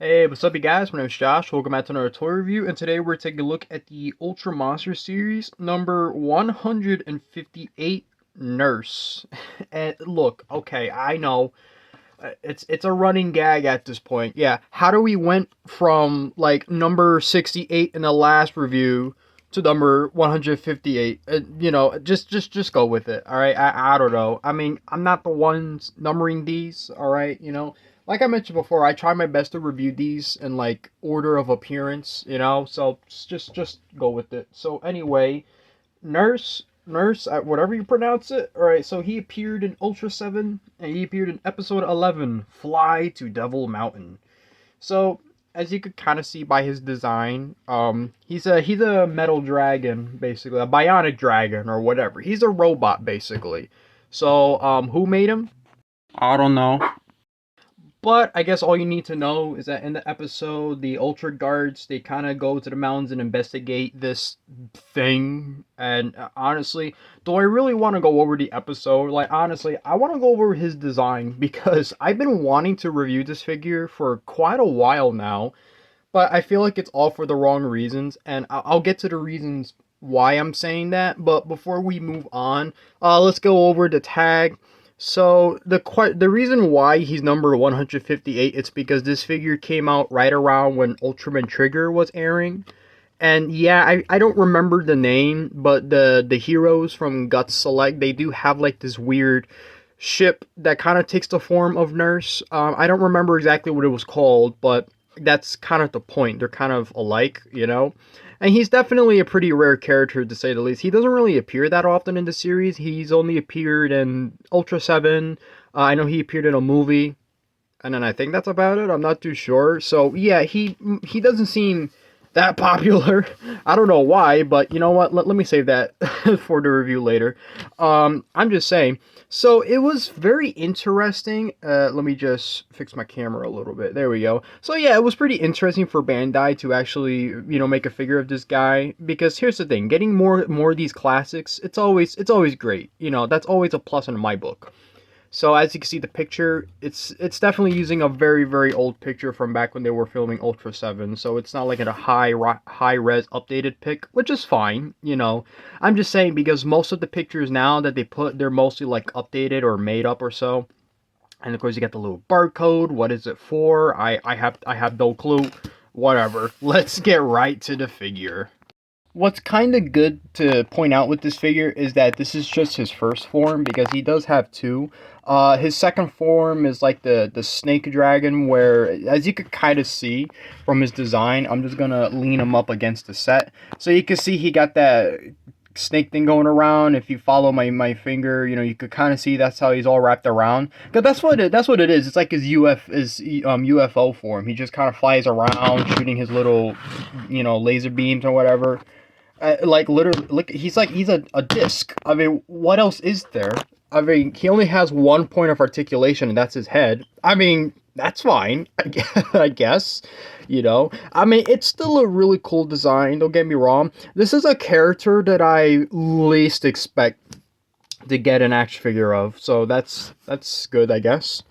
Hey, what's up, you guys? My name is Josh. Welcome back to another toy review, and today we're taking a look at the Ultra Monster series number 158, Nurse. And look, okay, I know it's a running gag at this point. Yeah, how do we went from like number 68 in the last review to number 158? Just go with it. All right, I don't know. I mean, I'm not the ones numbering these. All right, like I mentioned before, I try my best to review these in like order of appearance, so just go with it. So anyway, Nurse, whatever you pronounce it. All right, so he appeared in Ultra 7 and he appeared in episode 11, Fly to Devil Mountain. So, as you could kind of see by his design, he's a metal dragon, basically, a bionic dragon or whatever. He's a robot, basically. So, who made him? I don't know. But I guess all you need to know is that in the episode, the Ultra Guards, they kind of go to the mountains and investigate this thing. And honestly, do I really want to go over the episode? Like, honestly, I want to go over his design because I've been wanting to review this figure for quite a while now. But I feel like it's all for the wrong reasons. And I'll get to the reasons why I'm saying that. But before we move on, let's go over the tag. So the reason why he's number 158 it's because this figure came out right around when Ultraman Trigger was airing. And yeah, I don't remember the name, but the heroes from Guts Select, they do have like this weird ship that kind of takes the form of Nurse. I don't remember exactly what it was called, but that's kind of the point. They're kind of alike. And he's definitely a pretty rare character to say the least. He doesn't really appear that often in the series. He's only appeared in Ultra 7. I know he appeared in a movie, and then I think that's about it. I'm not too sure. So yeah, he doesn't seem that popular. I don't know why, but you know what? Let me save that for the review later. I'm just saying. So it was very interesting. Let me just fix my camera a little bit. There we go. So yeah, it was pretty interesting for Bandai to actually, make a figure of this guy, because here's the thing, getting more of these classics, it's always great. That's always a plus in my book. So as you can see the picture, it's definitely using a very very old picture from back when they were filming Ultra 7. So it's not like a high res updated pic, which is fine. I'm just saying because most of the pictures now that they put, they're mostly like updated or made up or so. And of course you get the little barcode. What is it for? I have no clue. Whatever. Let's get right to the figure. What's kind of good to point out with this figure is that this is just his first form, because he does have two. His second form is like the snake dragon, where, as you could kind of see from his design, I'm just gonna lean him up against the set, so you can see he got that snake thing going around. If you follow my finger, you could kind of see that's how he's all wrapped around. Cause that's what it is. It's like his UFO form. He just kind of flies around, shooting his little, laser beams or whatever. Like literally, like he's a disc. I mean, what else is there? I mean, he only has one point of articulation, and that's his head. I mean, that's fine. I guess. I mean, it's still a really cool design. Don't get me wrong. This is a character that I least expect to get an action figure of, so that's good, I guess.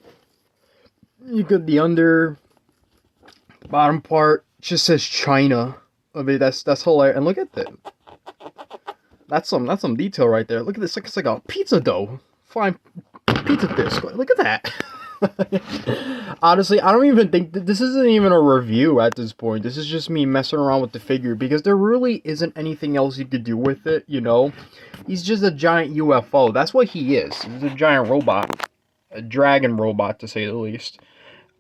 You got the bottom part just says China. I mean, that's hilarious. And look at that. That's some detail right there. Look at this. It's like a pizza dough. Fine pizza disc. Look at that. Honestly, I don't even think this isn't even a review at this point. This is just me messing around with the figure, because there really isn't anything else you could do with it. He's just a giant UFO. That's what he is. He's a giant robot, a dragon robot to say the least.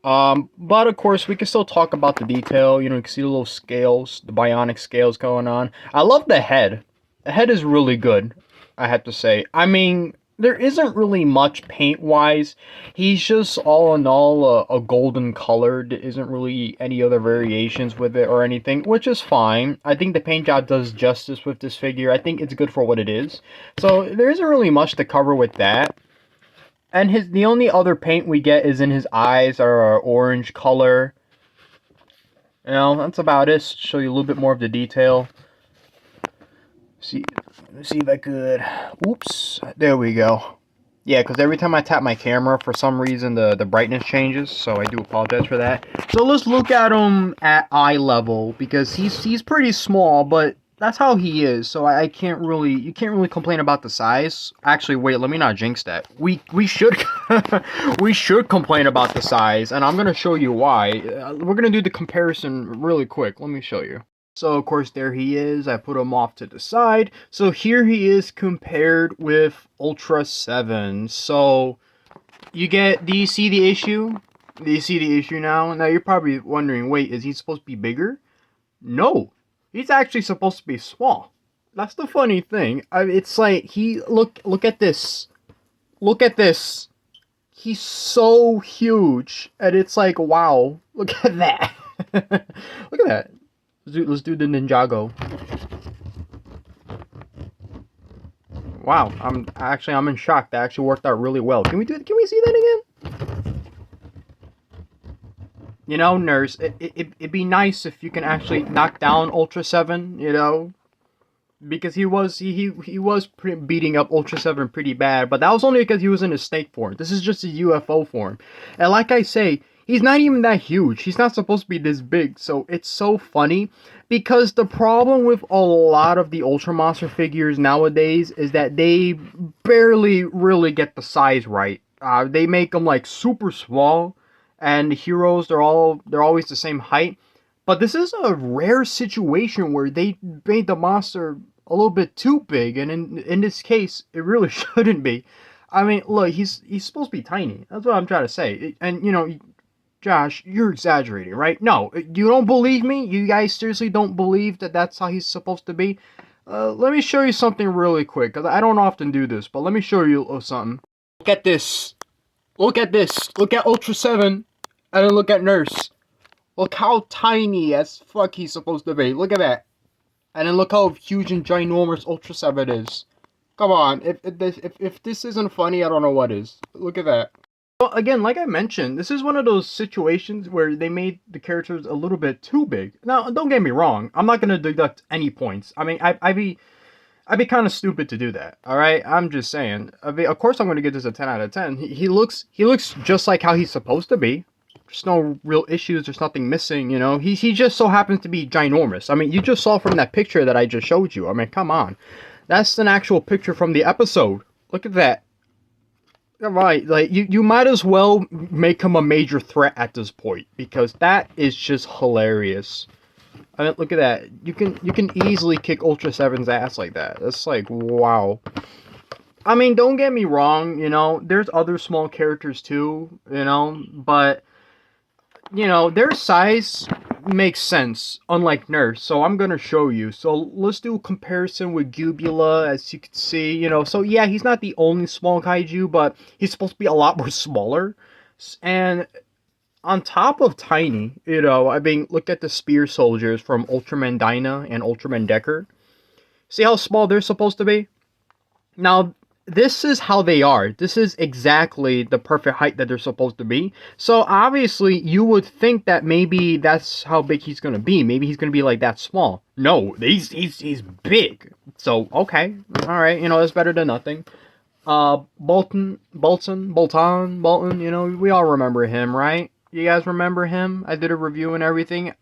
But of course, we can still talk about the detail. You can see the little scales, the bionic scales going on. I love the head. The head is really good, I have to say. I mean, there isn't really much paint-wise. He's just, all in all, a golden color. There isn't really any other variations with it or anything, which is fine. I think the paint job does justice with this figure. I think it's good for what it is. So, there isn't really much to cover with that. And the only other paint we get is in his eyes, are orange color. That's about it. Show you a little bit more of the detail. Let's see if I could. Oops. There we go. Yeah, because every time I tap my camera, for some reason, the brightness changes, so I do apologize for that. So let's look at him at eye level, because he's pretty small, but that's how he is, so I can't really, you can't really complain about the size. Actually, wait, let me not jinx that. We should, we should complain about the size, and I'm gonna show you why. We're gonna do the comparison really quick. Let me show you. So, of course, there he is. I put him off to the side. So here he is compared with Ultra 7. So, do you see the issue? Do you see the issue now? Now, you're probably wondering, wait, is he supposed to be bigger? No, he's actually supposed to be small. That's the funny thing. It's like, look at this. Look at this. He's so huge. And it's like, wow, look at that. Look at that. Let's do the Ninjago. Wow, I'm in shock. That actually worked out really well. Can we see that again? You know, Nurse, it'd be nice if you can actually knock down Ultra 7, you know? Because he was beating up Ultra 7 pretty bad, but that was only because he was in a snake form. This is just a UFO form. And like I say, he's not even that huge. He's not supposed to be this big, so it's so funny. Because the problem with a lot of the Ultra Monster figures nowadays is that they barely really get the size right. They make them like super small, and the heroes, they're always the same height. But this is a rare situation where they made the monster a little bit too big, and in this case, it really shouldn't be. I mean, look, he's supposed to be tiny. That's what I'm trying to say. And you know, Josh, you're exaggerating, right? No, you don't believe me? You guys seriously don't believe that that's how he's supposed to be? Let me show you something really quick, because I don't often do this, but let me show you something. Look at this. Look at this. Look at Ultra 7, and then look at Nurse. Look how tiny as fuck he's supposed to be. Look at that. And then look how huge and ginormous Ultra 7 is. Come on, if this isn't funny, I don't know what is. Look at that. Well, again, like I mentioned, this is one of those situations where they made the characters a little bit too big. Now, don't get me wrong. I'm not gonna deduct any points. I mean, I'd be kind of stupid to do that. All right, I'm just saying. Of course, I'm gonna give this a 10 out of 10. He looks just like how he's supposed to be. There's no real issues. There's nothing missing. You know, he just so happens to be ginormous. I mean, you just saw from that picture that I just showed you. I mean, come on, that's an actual picture from the episode. Look at that. Right, like you might as well make him a major threat at this point, because that is just hilarious. I mean, look at that. You can easily kick Ultra 7's ass like that. That's like, wow. I mean, don't get me wrong, you know, there's other small characters too, you know, but you know, their size makes sense, unlike Nurse. So I'm gonna show you. So let's do a comparison with Gubula, as you can see. You know, so yeah, he's not the only small kaiju, but he's supposed to be a lot more smaller. And on top of tiny, you know, I mean, look at the spear soldiers from Ultraman Dyna and Ultraman Decker. See how small they're supposed to be? Now, this is how they are. This is exactly the perfect height that they're supposed to be. So obviously, you would think that maybe that's how big he's gonna be. Maybe he's gonna be like that small. No, he's big. So okay, all right, you know, that's better than nothing. Bolton. You know, we all remember him, right? You guys remember him? I did a review and everything.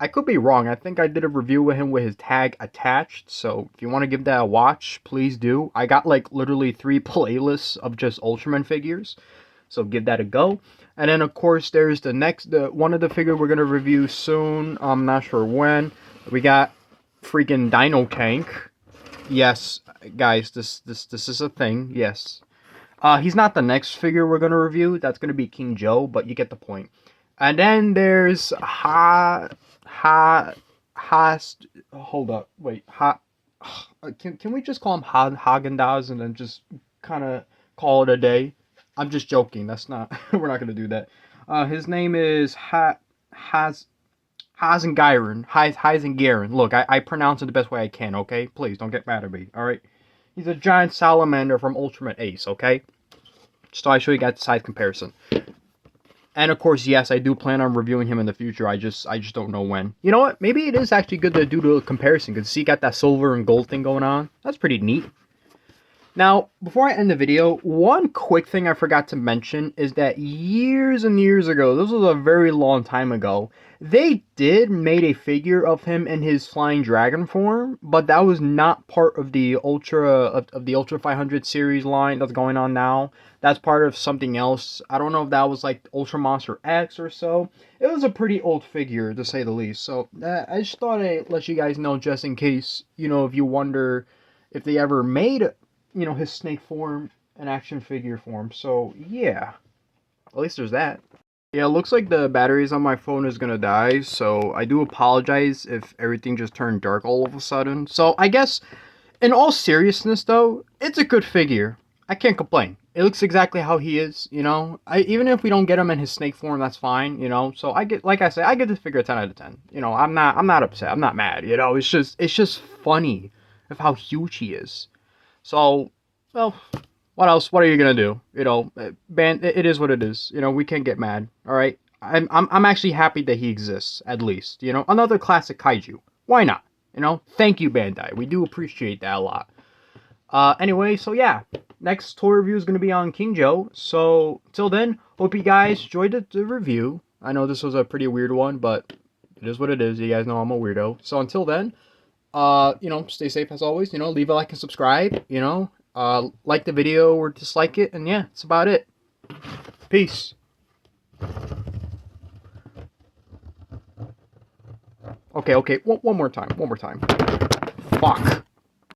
I could be wrong. I think I did a review with him with his tag attached. So if you want to give that a watch, please do. I got like literally 3 playlists of just Ultraman figures. So give that a go. And then of course there's the one of the figure we're gonna review soon. I'm not sure when. We got freaking Dino Tank. Yes, guys, this is a thing. Yes. He's not the next figure we're gonna review. That's gonna be King Joe, but you get the point. And then there's hold up, wait, can we just call him Haagen-Dazs and then just kind of call it a day? I'm just joking. That's not, we're not gonna do that. His name is Heisengyren. Look, I pronounce it the best way I can, okay? Please don't get mad at me, alright? He's a giant salamander from Ultimate Ace, okay? So I show you guys the size comparison. And of course, yes, I do plan on reviewing him in the future. I just don't know when. You know what? Maybe it is actually good to do the comparison, because see, got that silver and gold thing going on. That's pretty neat. Now, before I end the video, one quick thing I forgot to mention is that years and years ago, this was a very long time ago, they did made a figure of him in his flying dragon form, but that was not part of the Ultra 500 series line that's going on now. That's part of something else. I don't know if that was like Ultra Monster X or so. It was a pretty old figure to say the least. So I just thought I'd let you guys know just in case, if you wonder if they ever made his snake form and action figure form. So yeah, at least there's that. Yeah, it looks like the batteries on my phone is gonna die, so I do apologize if everything just turned dark all of a sudden. So I guess, in all seriousness though, it's a good figure. I can't complain. It looks exactly how he is. Even if we don't get him in his snake form, that's fine. So I get, like I said, I give this figure a 10 out of 10. I'm not upset. I'm not mad. It's just funny of how huge he is. So, well, what else? What are you gonna do? Band. It is what it is. We can't get mad. All right. I'm actually happy that he exists. At least, another classic kaiju. Why not? Thank you, Bandai. We do appreciate that a lot. Anyway, so yeah, next toy review is gonna be on King Joe. So till then, hope you guys enjoyed the review. I know this was a pretty weird one, but it is what it is. You guys know I'm a weirdo. So until then. Stay safe as always. Leave a like and subscribe. Like the video or dislike it, and yeah, that's about it. Peace. Okay. One more time. Fuck.